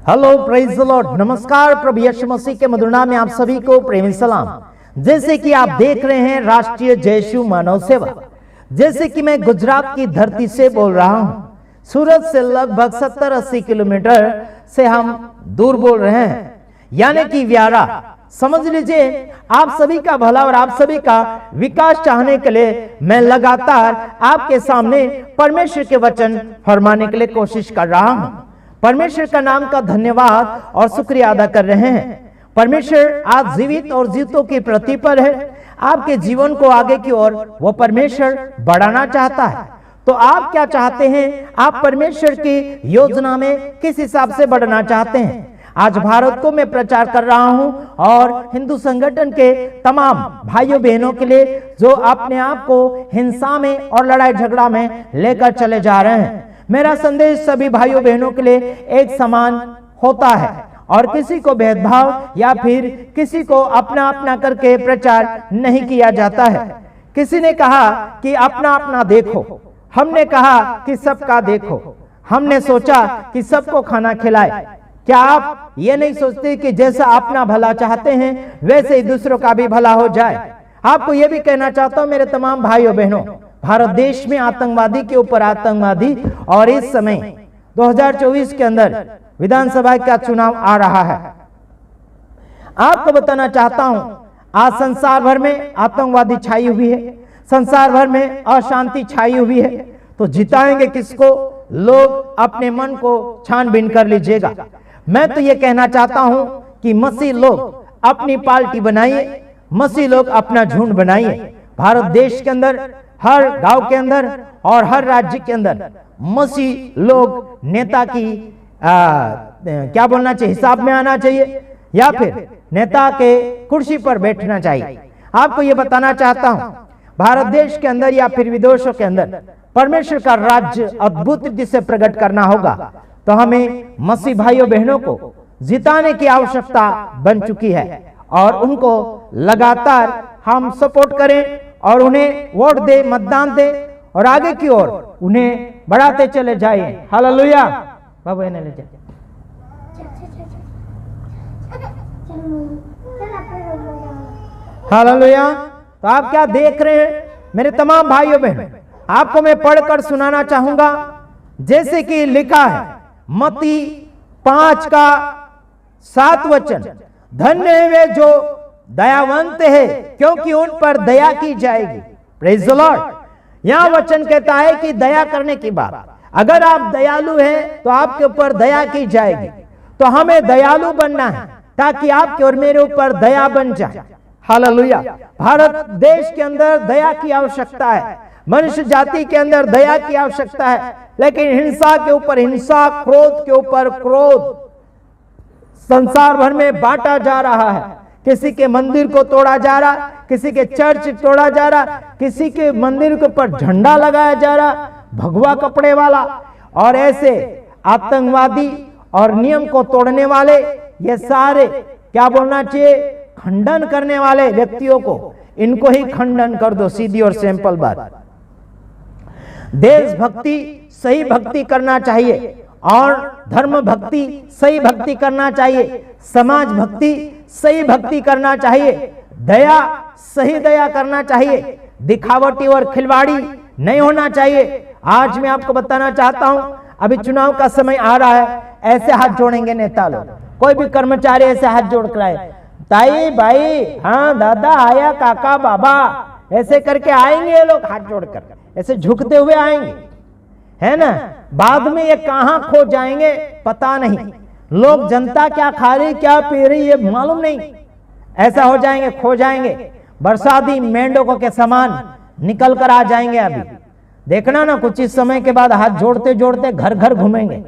Hello, praise the Lord. नमस्कार, प्रभु यीशु मसीह के मधुर नाम में आप सभी को प्रेमी सलाम। जैसे कि आप देख रहे हैं राष्ट्रीय जय शिव मानव सेवा, जैसे कि मैं गुजरात की धरती से बोल रहा हूं। सूरत से लगभग 70-80 किलोमीटर से हम दूर बोल रहे हैं, यानी कि व्यारा। समझ लीजिए, आप सभी का भला और आप सभी का विकास चाहने के लिए मैं लगातार आपके सामने परमेश्वर के वचन फरमाने के लिए कोशिश कर रहा हूं। परमेश्वर का नाम का धन्यवाद और शुक्रिया अदा कर रहे हैं। परमेश्वर आज जीवित और जीवितों की पृथ्वी पर है। आपके जीवन को आगे की ओर वो परमेश्वर बढ़ाना चाहता है। तो आप क्या चाहते हैं? आप परमेश्वर की योजना में किस हिसाब से बढ़ना चाहते हैं? आज भारत को मैं प्रचार कर रहा हूं और हिंदू संगठन के तमाम भाइयों बहनों के लिए जो अपने आप को हिंसा में और लड़ाई झगड़ा में लेकर चले जा रहे हैं। मेरा संदेश सभी भाइयों बहनों के लिए एक समान होता है और किसी को भेदभाव या फिर किसी को अपना अपना करके प्रचार नहीं किया जाता है। किसी ने कहा कि अपना अपना देखो, हमने कहा कि सबका देखो। हमने सोचा कि सबको खाना खिलाए। क्या आप ये नहीं सोचते कि जैसा अपना भला चाहते हैं वैसे ही दूसरों का भी भला हो जाए? आपको ये भी कहना चाहता हूं मेरे तमाम भाइयों बहनों, भारत देश में आतंकवादी के ऊपर आतंकवादी, और इस समय 2024 के अंदर विधानसभा का चुनाव आ रहा है। आपको बताना चाहता हूं, आज संसार भर में आतंकवादी छाई हुई है, संसार भर में अशांति छाई हुई है। तो जिताएंगे किसको? लोग अपने मन को छानबीन कर लीजिएगा। मैं तो ये कहना चाहता हूं कि मसीह लोग अपनी पार्टी बनाइए, मसीह लोग अपना झुंड बनाइए। भारत देश के अंदर, हर गांव के अंदर और हर राज्य के अंदर मसीह लोग नेता की क्या बोलना चाहिए, हिसाब में आना चाहिए या फिर नेता के कुर्सी पर बैठना चाहिए। आपको ये बताना चाहता हूं, भारत देश के अंदर या फिर विदेशों के अंदर परमेश्वर का राज्य अद्भुत रीति से प्रकट करना होगा। तो हमें मसीह भाइयों बहनों को जिताने की आवश्यकता बन चुकी है और उनको लगातार हम सपोर्ट करें और उन्हें वोट दे, मतदान दे और आगे की ओर उन्हें बढ़ाते चले जाएं। हालेलुया। बाबू इन्हें ले जाए। हालेलुया। तो आप क्या देख रहे हैं मेरे तमाम भाइयों बहनों? आपको मैं पढ़कर सुनाना चाहूंगा, जैसे कि लिखा है मत्ती 5:7 वचन। धन्य है वे जो दयावंत है, क्योंकि उन पर दया की जाएगी। Praise the Lord. यहां वचन कहता है कि दया करने की बात, अगर आप दयालु हैं तो आपके ऊपर दया की जाएगी। तो हमें दयालु बनना है ताकि आपके और मेरे ऊपर दया बन जाए। हालेलुया। भारत देश के अंदर दया की आवश्यकता है, मनुष्य जाति के अंदर दया की आवश्यकता है, लेकिन हिंसा के ऊपर हिंसा, क्रोध के ऊपर क्रोध संसार भर में बांटा जा रहा है। किसी के मंदिर को तोड़ा जा रहा, किसी के चर्च तोड़ा जा रहा, किसी के मंदिर के ऊपर झंडा लगाया जा रहा, भगवा कपड़े वाला। और ऐसे आतंकवादी और नियम को तोड़ने वाले, ये सारे क्या बोलना चाहिए, खंडन करने वाले व्यक्तियों को, इनको ही खंडन कर दो। सीधी और सिंपल बात। देशभक्ति सही भक्ति करना चाहिए और धर्म भक्ति सही भक्ति करना चाहिए, समाज भक्ति सही भक्ति करना चाहिए, दया सही दया करना चाहिए, दिखावटी और खिलवाड़ी नहीं होना चाहिए। आज मैं आपको बताना चाहता हूं, अभी चुनाव का समय आ रहा है, ऐसे हाथ जोड़ेंगे नेता लोग। कोई भी कर्मचारी ऐसे हाथ जोड़ कर आए, ताई भाई, हाँ दादा, आया काका, बाबा, ऐसे करके आएंगे ये लोग हाथ जोड़कर, ऐसे झुकते हुए आएंगे, है ना। बाद में ये कहां खो जाएंगे पता नहीं। लोग जनता क्या खा रही, क्या पी रही, ये मालूम नहीं। ऐसा हो जाएंगे, खो जाएंगे, बरसाती मेंढकों के समान निकल कर आ जाएंगे। अभी देखना ना, कुछ इस समय के बाद हाथ जोड़ते जोड़ते घर घर घूमेंगे,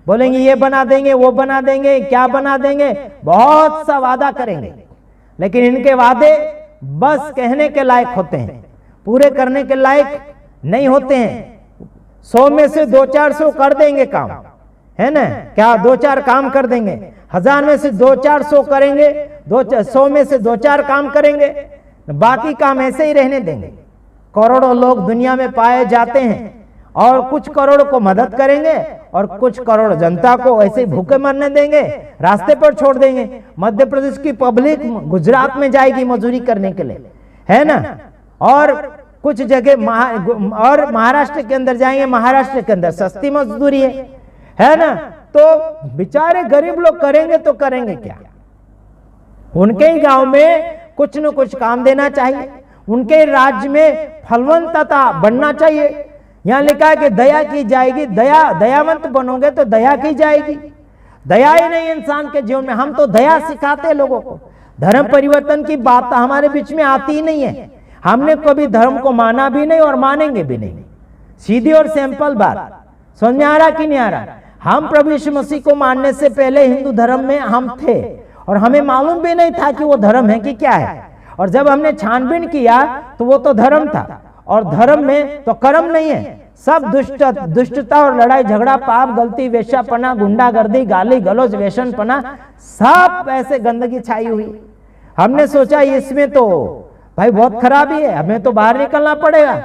बोलेंगे ये बना देंगे, वो बना देंगे, क्या बना देंगे, बहुत सा वादा करेंगे। लेकिन इनके वादे बस कहने के लायक होते हैं, पूरे करने के लायक नहीं होते हैं। 100 में से 200-400 कर देंगे काम, है ना, क्या 2-4 काम कर देंगे। 1000 में से 200-400 करेंगे, 100 में से 2-4 काम करेंगे, बाकी काम ऐसे ही रहने देंगे। करोड़ों लोग दुनिया में पाए जाते हैं और कुछ करोड़ को मदद करेंगे और कुछ करोड़ जनता को ऐसे ही भूखे मरने देंगे, रास्ते पर छोड़ देंगे। मध्य प्रदेश की पब्लिक गुजरात में जाएगी मजदूरी करने के लिए, है ना, और कुछ जगह और महाराष्ट्र के अंदर जाएंगे, महाराष्ट्र के अंदर सस्ती मजदूरी है ना। तो बेचारे गरीब लोग करेंगे तो करेंगे क्या? उनके ही गांव में कुछ न कुछ काम देना चाहिए, उनके राज्य में फलवंतता बढ़ना चाहिए। यहां लिखा है कि दया की जाएगी, दयावंत बनोगे तो दया की जाएगी। दया ही नहीं इंसान के जीवन में। हम तो दया सिखाते हैं लोगों को, धर्म परिवर्तन की बात हमारे बीच में आती ही नहीं है। हमने कभी धर्म को माना भी नहीं और मानेंगे भी नहीं। सीधी और सिंपल बात, समझ में आ रहा कि नहीं आ रहा? हम प्रभु यीशु मसीह को मानने से पहले हिंदू धर्म में हम थे और हमें मालूम भी नहीं था कि वो धर्म है कि क्या है। और जब हमने छानबीन किया तो वो तो धर्म था, और धर्म में तो कर्म नहीं है। सब दुष्टता और लड़ाई झगड़ा, पाप, गलती, वेश्यापना, गुंडागर्दी, गाली गलौज, वेशनपना, सब ऐसे गंदगी छाई हुई। हमने सोचा इसमें तो भाई बहुत खराबी है, हमें तो बाहर निकलना पड़ेगा।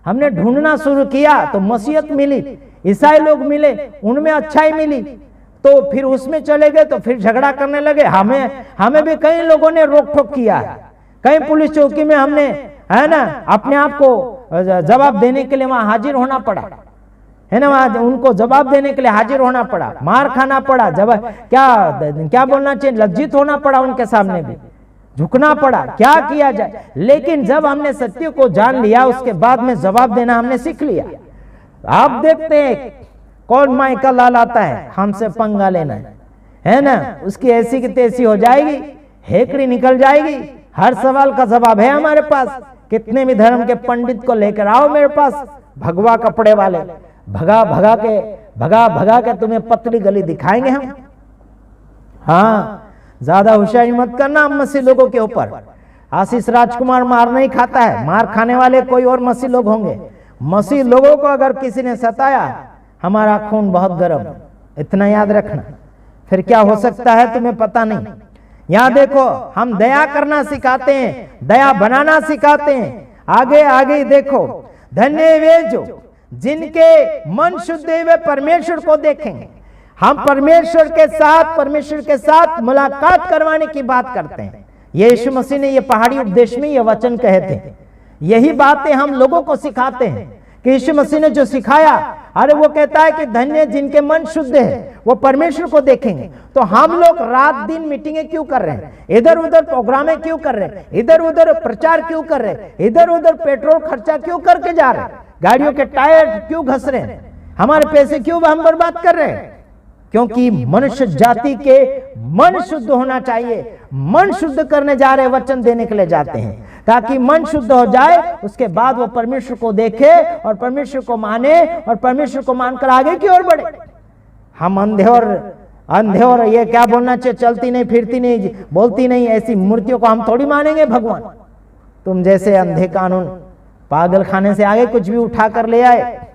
हमने ढूंढना शुरू किया तो मसीहत मिली, ईसाई लोग मिले, उनमें अच्छाई मिली, तो फिर उसमें चले गए तो फिर झगड़ा करने लगे। हमें भी कई लोगों ने रोक टोक किया, कई पुलिस चौकी में हमने, है ना, अपने आप को जवाब देने के लिए वहां हाजिर होना पड़ा, है ना, वहां उनको जवाब देने के लिए हाजिर होना पड़ा, मार खाना पड़ा, जवाब क्या बोलना चाहिए, लज्जित होना पड़ा, उनके सामने भी झुकना पड़ा। क्या किया जाए? लेकिन जब हमने सत्य को जान लिया उसके बाद में जवाब देना हमने सीख लिया। आप देखते हैं कौन माई का लाल आता है, हमसे पंगा लेना है ना, उसकी ऐसी की तैसी हो जाएगी, हेकड़ी निकल जाएगी। हर सवाल का जवाब है हमारे पास। कितने भी धर्म के पंडित को लेकर आओ मेरे पास, भगवा कपड़े वाले, भगा भगा के तुम्हें पतली गली दिखाएंगे हम। हाँ, ज्यादा होशियारी मत करना हम मसीह लोगों के ऊपर। आशीष राजकुमार मार नहीं खाता है, मार खाने वाले कोई और मसीह लोग होंगे। मसीह लोगों को अगर किसी ने सताया, हमारा खून बहुत गर्म, इतना याद रखना। फिर क्या हो सकता है तुम्हें पता नहीं। यहां देखो, हम दया करना सिखाते हैं, दया बनाना सिखाते हैं। आगे देखो, धन्य वे जो जिनके मन शुद्ध वे परमेश्वर को देखेंगे। हम परमेश्वर के साथ मुलाकात करवाने की बात करते हैं। यीशु मसीह ने ये पहाड़ी उपदेश में ये वचन कहे थे। यही बातें हम लोगों को सिखाते हैं कि यीशु मसीह ने जो सिखाया, अरे वो कहता है कि धन्य जिनके मन शुद्ध है वो परमेश्वर को देखेंगे। तो हम लोग रात दिन मीटिंगें क्यों कर रहे हैं, इधर उधर प्रोग्रामें क्यों कर रहे हैं, इधर उधर प्रचार क्यों कर रहे हैं, इधर उधर पेट्रोल खर्चा क्यों करके जा रहे हैं, गाड़ियों के टायर क्यों घस रहे हैं, हमारे पैसे क्यों हम बर्बाद कर रहे हैं? क्योंकि मनुष्य जाति के मन शुद्ध होना चाहिए। मन शुद्ध करने जा रहे, वचन देने के लिए जाते हैं, ताकि मन शुद्ध हो जाए, उसके बाद वो परमेश्वर को देखे और परमेश्वर को माने और परमेश्वर को मानकर आगे की ओर बढ़े। हम अंधे और ये क्या बोलना चाहिए, चलती नहीं, फिरती नहीं, बोलती नहीं, ऐसी मूर्तियों को हम थोड़ी मानेंगे भगवान। तुम जैसे अंधे कानून पागल खाने से आगे कुछ भी उठा कर ले आए।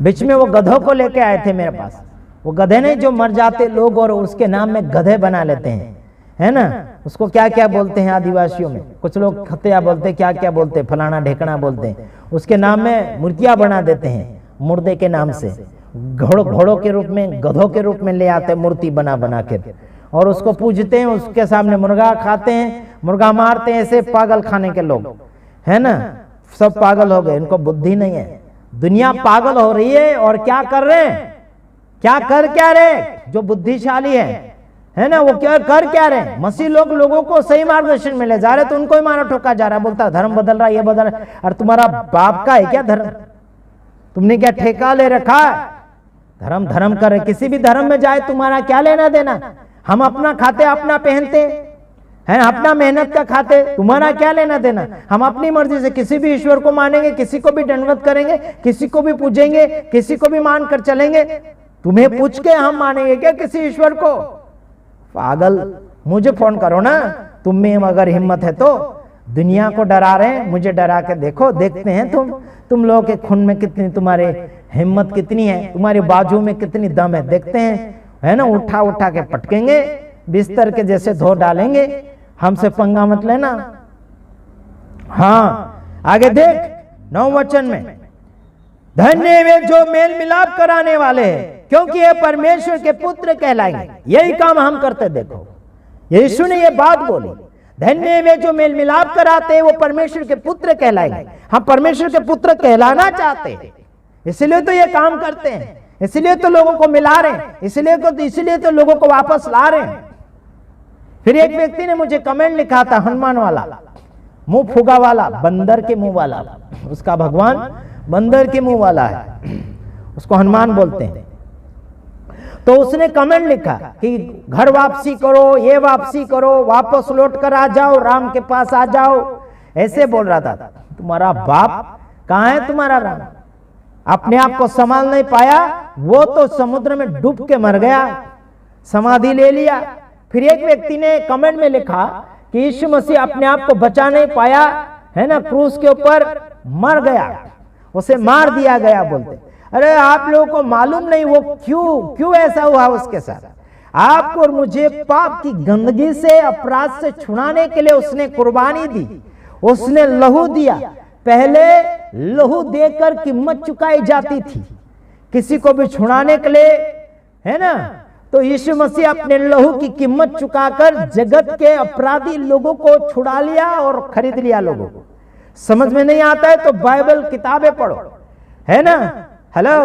बीच में वो गधों को लेके आए थे मेरे पास, वो गधे नहीं जो मर जाते लोग और उसके नाम में गधे बना लेते हैं, है ना, उसको क्या क्या बोलते हैं आदिवासियों में, कुछ लोग खतिया बोलते, क्या बोलते, फलाना ढेकना बोलते हैं, उसके नाम में मूर्तियां बना देते हैं, मुर्दे के नाम से। घोड़ों के रूप में, गधों के रूप में ले आते मूर्ति बना के और उसको पूजते हैं, उसके सामने मुर्गा खाते हैं, मुर्गा मारते हैं। ऐसे पागल खाने के लोग, है ना, सब पागल हो गए, इनको बुद्धि नहीं है। दुनिया पागल हो रही है और क्या कर रहे हैं, क्या रहे जो बुद्धिशाली है ना, वो क्या रहे हैं? मसीह लोगों को सही मार्गदर्शन में ले जा रहे, तो उनको ही मारा ठोका जा रहा है। बोलता धर्म बदल रहा है, ये बदल रहा है। और तुम्हारा बाप का है क्या धर्म? तुमने क्या ठेका ले रखा है? धर्म करे, किसी भी धर्म में जाए तुम्हारा क्या लेना देना? हम अपना खाते, अपना पहनते हैं, अपना मेहनत का खाते, तुम्हारा क्या लेना देना? हम अपनी मर्जी से किसी भी ईश्वर को मानेंगे, किसी को भी दंडवत करेंगे, किसी को भी पूजेंगे, किसी को भी मान कर चलेंगे। तुम्हें पूछ के हम मानेंगे क्या किसी ईश्वर को? पागल, मुझे फोन करो ना, तुम में अगर हिम्मत है तो। दुनिया को डरा रहे हैं, मुझे डरा के देखो, देखते हैं तुम लोगों के खून में कितनी, तुम्हारे हिम्मत कितनी है, तुम्हारे बाजू में कितनी दम है, देखते हैं, है ना। उठा के पटकेंगे, बिस्तर के जैसे धो डालेंगे। हमसे पंगा मत लेना। हाँ, आगे देख 9 वचन में, धन्य वे जो मेल मिलाप कराने वाले हैं, क्योंकि ये परमेश्वर के पुत्र कहलाएंगे। यही काम हम करते, देखो यीशु ने ये बात बोली, धन्य वे जो मेल मिलाप कराते हैं वो परमेश्वर के पुत्र कहलाएंगे। हम परमेश्वर के पुत्र कहलाना चाहते हैं, इसलिए तो ये काम करते हैं, इसलिए तो लोगों को मिला रहे हैं, इसलिए तो लोगों को वापस ला रहे हैं। फिर एक व्यक्ति ने मुझे कमेंट लिखा था, हनुमान वाला, मुंह फुगा वाला, बंदर के मुंह वाला, उसका भगवान बंदर के मुंह वाला है, उसको हनुमान बोलते हैं। तो उसने कमेंट लिखा कि घर वापसी करो, ये वापसी करो, वापस लौट कर आ जाओ, राम के पास आ जाओ, ऐसे बोल रहा था। तुम्हारा बाप कहाँ है? तुम्हारा राम अपने आप को संभाल नहीं पाया, वो तो समुद्र में डूब के मर गया, समाधि ले लिया। फिर एक व्यक्ति ने कमेंट में लिखा कि यीशु मसीह अपने आप को बचा नहीं पाया, है ना, क्रूस के ऊपर मर गया, उसे मार दिया गया। बोलते अरे आप लोगों को मालूम नहीं वो क्यों ऐसा हुआ उसके साथ। आपको और मुझे पाप की गंदगी से, अपराध से छुड़ाने के लिए उसने कुर्बानी दी, उसने लहू दिया। पहले लहू देकर कीमत चुकाई जाती थी किसी को भी छुड़ाने के लिए, है ना। तो यीशु मसीह अपने लहू की कीमत चुकाकर जगत के अपराधी लोगों को छुड़ा लिया और खरीद लिया लोगों को। समझ में नहीं आता है तो बाइबल किताबें पढ़ो, है ना। हेलो,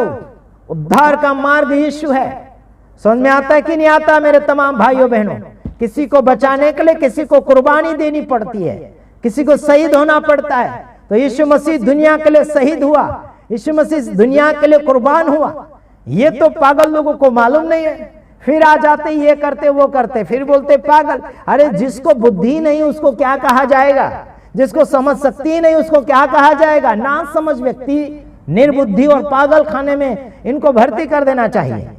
उद्धार का मार्ग यीशु है। समझ में आता है कि नहीं आता मेरे तमाम भाइयों बहनों? किसी को बचाने के लिए किसी को कुर्बानी देनी पड़ती है, किसी को शहीद होना पड़ता है। तो यीशु मसीह दुनिया के लिए शहीद हुआ, यीशु मसीह दुनिया के लिए कुर्बान हुआ। ये तो पागल लोगों को मालूम नहीं है। फिर आ जाते, ये करते वो करते, फिर बोलते पागल। अरे जिसको बुद्धि नहीं उसको क्या कहा जाएगा? जिसको समझ शक्ति नहीं उसको क्या कहा जाएगा? ना समझ व्यक्ति, निर्बुद्धि और पागल खाने में इनको भर्ती कर देना चाहिए।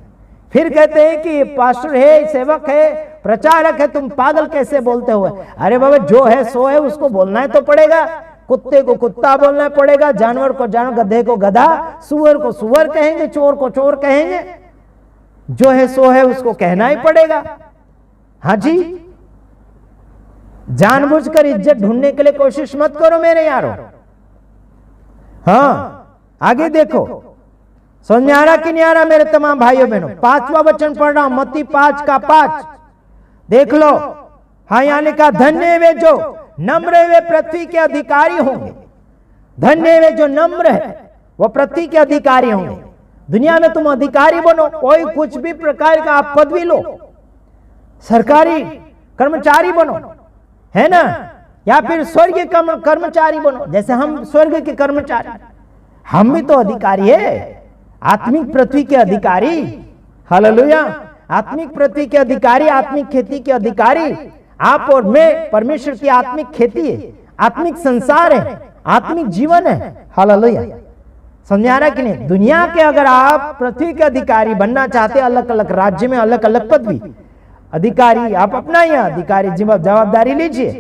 फिर कहते हैं कि पास्टर है, सेवक है, प्रचारक है, तुम पागल कैसे बोलते हो? अरे बाबा, जो है सो है, उसको बोलना ही तो पड़ेगा। कुत्ते को कुत्ता बोलना पड़ेगा, जानवर को जानवर, गधे को गधा, सुअर को सुअर कहेंगे, चोर को चोर कहेंगे। जो है सो है उसको कहना ही पड़ेगा। हाँ जी, जानबूझकर इज्जत ढूंढने के लिए कोशिश मत करो मेरे यारों। हाँ, आगे देखो, समझ में आ रहा कि नहीं आ रहा मेरे तमाम भाइयों बहनों? 5वां वचन पढ़ रहा हूं, मत्ती 5:5 देख लो। हाँ, यहां लिखा, धन्य वे जो नम्र वे पृथ्वी के अधिकारी होंगे। धन्य वे जो नम्र है वो पृथ्वी के अधिकारी होंगे। दुनिया में तुम अधिकारी बनो, कोई कुछ भी प्रकार का आप पदवी लो, सरकारी कर्मचारी बनो, है ना, या फिर स्वर्गीय कर्मचारी बनो, जैसे हम स्वर्ग के कर्मचारी, हम भी तो अधिकारी है, आत्मिक पृथ्वी के अधिकारी। हालेलुया, आत्मिक पृथ्वी के अधिकारी, आत्मिक खेती के अधिकारी। आप और मैं परमेश्वर की आत्मिक खेती है, आत्मिक संसार है, आत्मिक जीवन है। हालेलुया, समझ आ रहा कि नहीं? दुनिया के अगर आप पृथ्वी के अधिकारी बनना चाहते, अलग अलग राज्य में अलग अलग पदवी, अधिकारी आप अपना ही अधिकारी जवाबदारी लीजिए।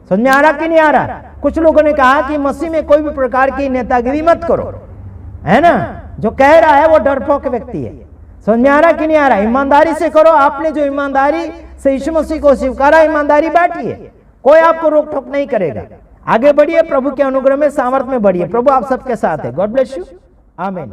समझ में आ रहा कि नहीं आ रहा? कुछ लोगों ने कहा कि मसीह में कोई भी प्रकार की नेतागिरी मत करो, है ना। जो कह रहा है वो डरपोक व्यक्ति है। समझ में आ रहा कि नहीं आ रहा? ईमानदारी से करो। आपने जो ईमानदारी से यीशु मसीह को स्वीकारा, ईमानदारी बांटिए, कोई आपको रोक टोक नहीं करेगा। आगे बढ़िए, प्रभु के अनुग्रह में सामर्थ में बढ़िए। प्रभु आप सबके साथ है। गॉड ब्लेस यू, आमीन।